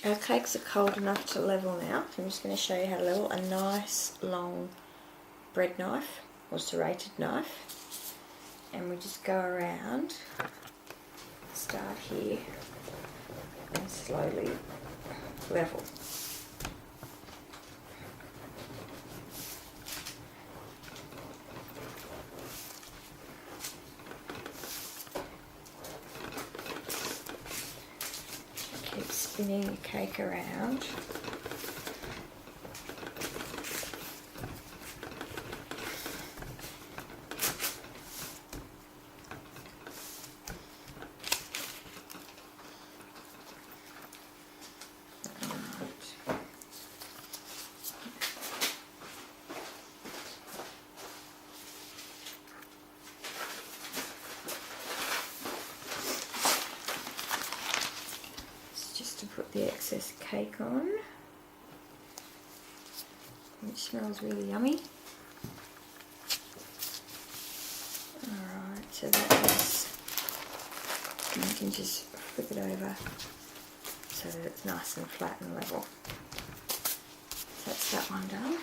Our cakes are cold enough to level now. I'm just going to show you how to level. A nice long bread knife or serrated knife, and we just go around, start here and slowly level. Keep spinning your cake around. To put the excess cake on, which smells really yummy. Alright, so that is, and you can just flip it over so that it's nice and flat and level. So that's that one done.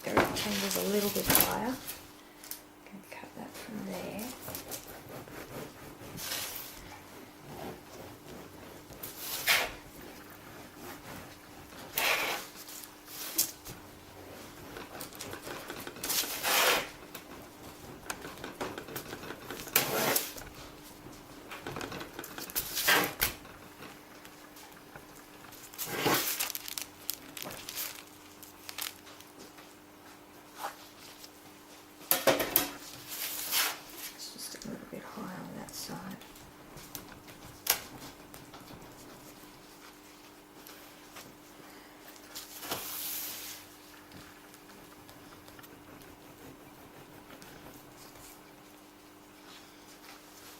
The rectangle's a little bit higher. Cut that from there.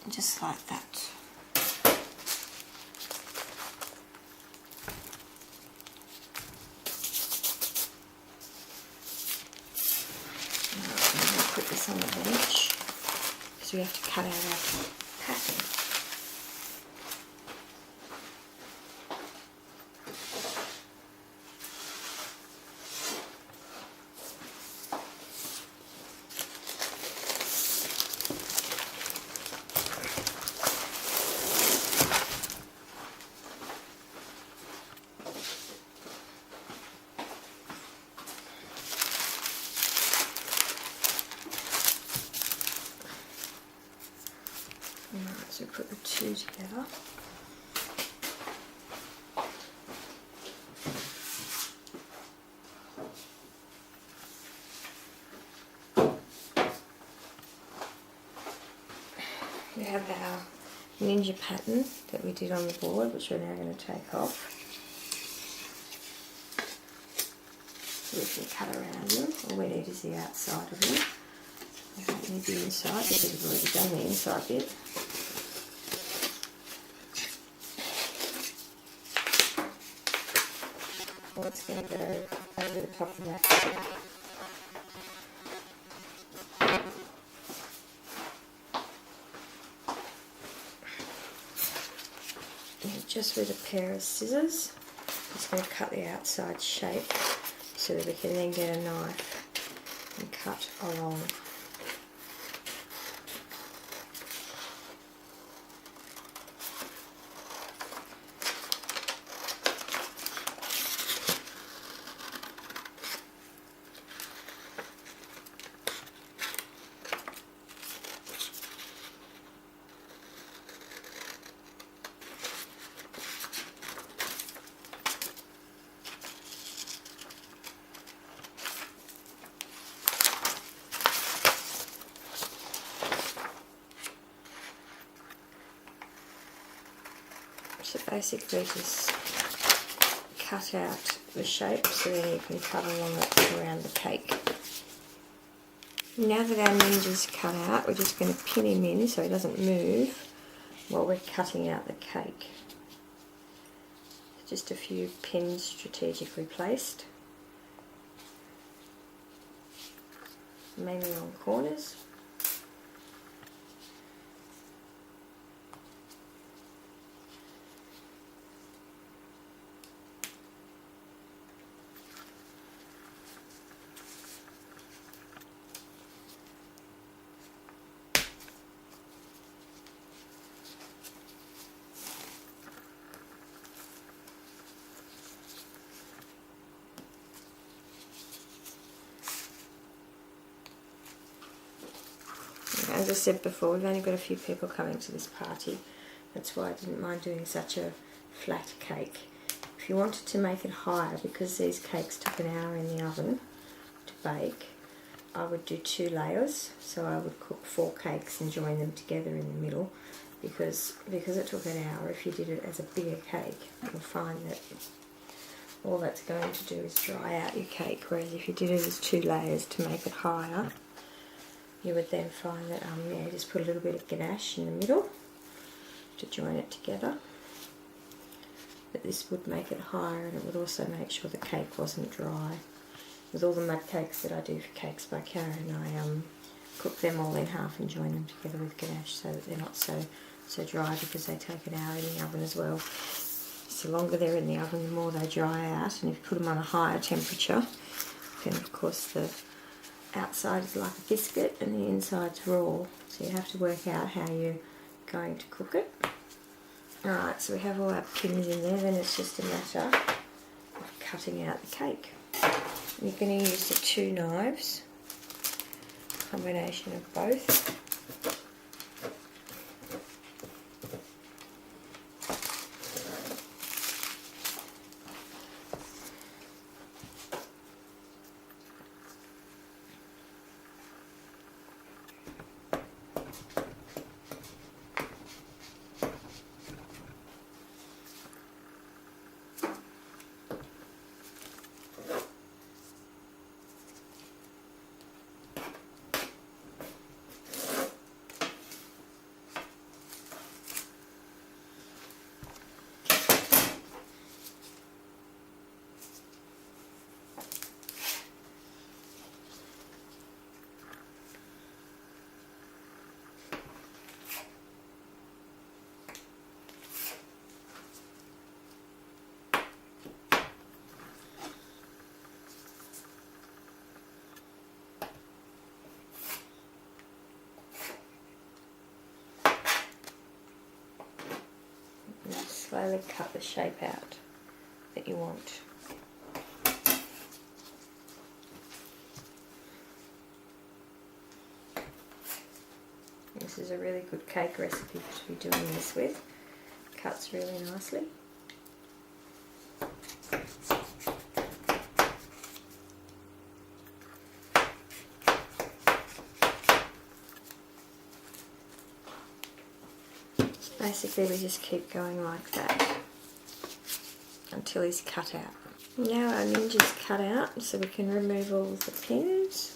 Just like that. Now I'm going to put this on the bench because we have to cut out our pattern. Alright, so put the two together. We have our ninja pattern that we did on the board, which we're now going to take off. So we can cut around them. All we need is the outside of them. We don't need the inside because we've already done the inside bit. It's going to go over the top of that. And just with a pair of scissors, just going to cut the outside shape so that we can then get a knife and cut along. So basically just cut out the shape so then you can cut along it around the cake. Now that our ninja's cut out, we're just going to pin him in so he doesn't move while we're cutting out the cake. Just a few pins strategically placed, mainly on corners. As I said before, we've only got a few people coming to this party. That's why I didn't mind doing such a flat cake. If you wanted to make it higher, because these cakes took an hour in the oven to bake, I would do 2 layers. So I would cook 4 cakes and join them together in the middle, because it took an hour. If you did it as a bigger cake, you'll find that all that's going to do is dry out your cake, whereas if you did it as 2 layers to make it higher, you would then find that just put a little bit of ganache in the middle to join it together. But this would make it higher, and it would also make sure the cake wasn't dry. With all the mud cakes that I do for Cakes by Karen, I cook them all in half and join them together with ganache so that they're not so dry, because they take an hour in the oven as well. So the longer they're in the oven, the more they dry out, and if you put them on a higher temperature, then of course the outside is like a biscuit and the inside's raw. So you have to work out how you're going to cook it. Alright, so we have all our pins in there, then it's just a matter of cutting out the cake. You're going to use the 2 knives, combination of both. Slowly cut the shape out that you want. This is a really good cake recipe to be doing this with. Cuts really nicely. Basically we just keep going like that until he's cut out. Now our ninja's cut out, so we can remove all of the pins.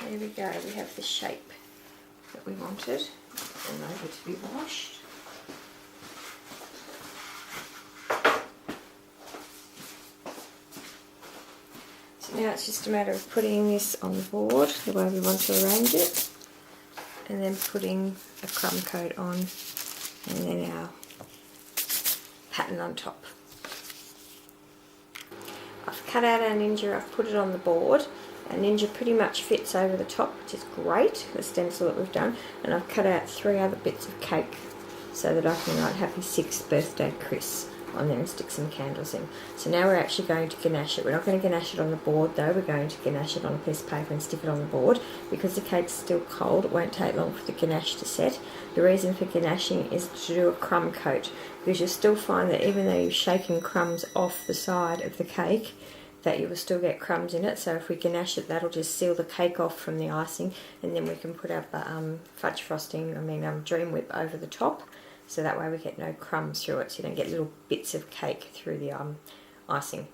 There we go, we have the shape that we wanted, and over to be washed. So now it's just a matter of putting this on the board the way we want to arrange it, and then putting a crumb coat on, and then our pattern on top. I've cut out our ninja, I've put it on the board. Our ninja pretty much fits over the top, which is great, the stencil that we've done, and I've cut out 3 other bits of cake so that I can write Happy 6th Birthday Chris on there and stick some candles in. So now we're actually going to ganache it. We're not going to ganache it on the board though, we're going to ganache it on a piece of paper and stick it on the board. Because the cake's still cold, it won't take long for the ganache to set. The reason for ganaching is to do a crumb coat, because you'll still find that even though you're shaking crumbs off the side of the cake, that you will still get crumbs in it. So if we ganache it, that'll just seal the cake off from the icing, and then we can put our fudge frosting, Dream Whip over the top, so that way we get no crumbs through it, so you don't get little bits of cake through the icing.